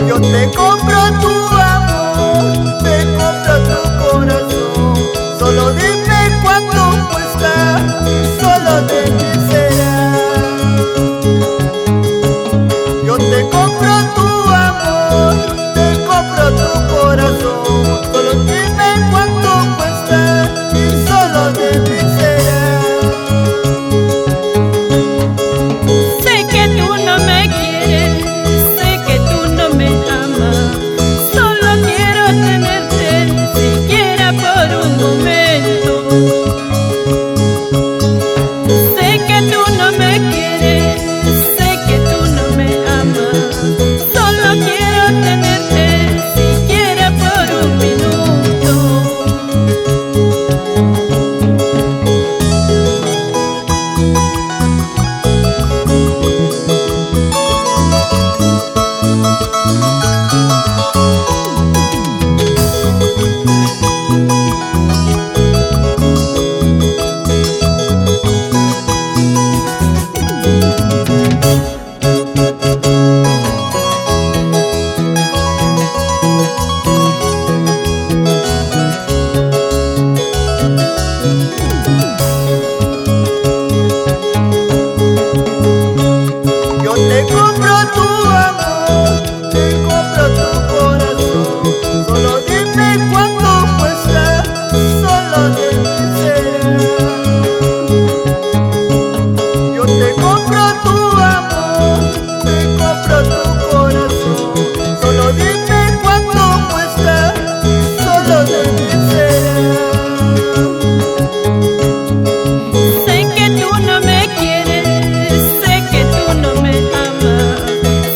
Yo te compro tu amor, te compro tu corazón. Solo dime cuánto cuesta, solo de mí será. Yo te compro tu amor, te compro tu corazón. Solo dime cuánto cuesta y solo de mí será. Sé que tú no me quieres, sé que tú no me amas. Solo quiero tenerte, siquiera por un momento. Sé que tú no me quieres, sé que tú no me amas. Solo quiero tenerte, siquiera por un minuto. Yo te compro tu amor, te compro tu corazón. Solo dime cuánto cuesta, solo de mí será. Yo te compro tu amor, te compro tu corazón. Solo dime cuánto cuesta, solo de mí será. Sé que tú no me quieres, sé que tú no me amas.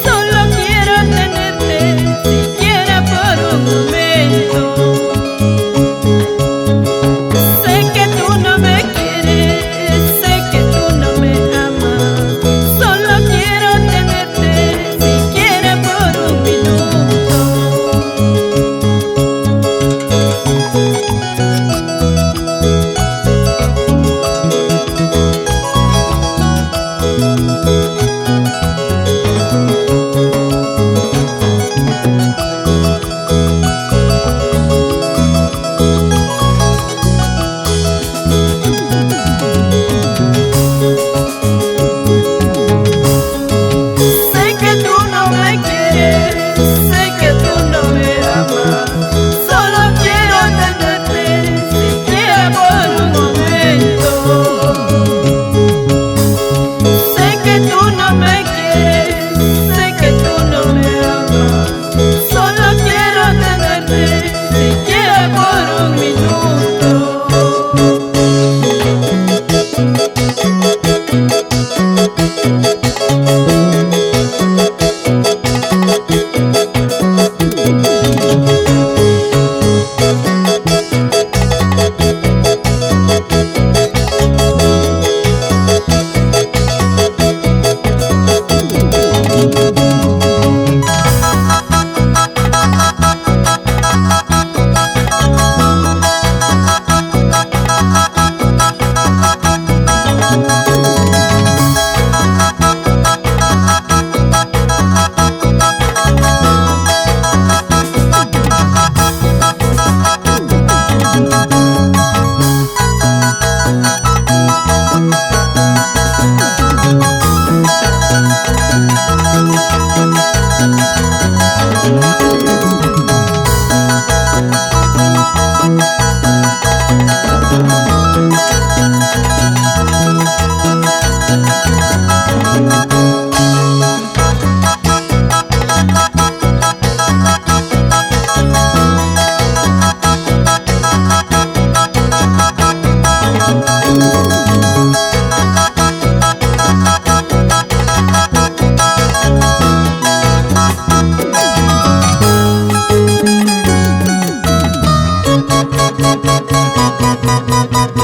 Solo quiero tenerte, siquiera por un momento. Sé que tú no me quieres, sé que tú no me amas. Solo quiero tenerte, siquiera por un minuto.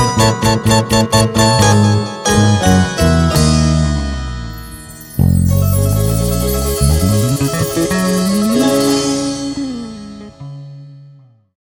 amor.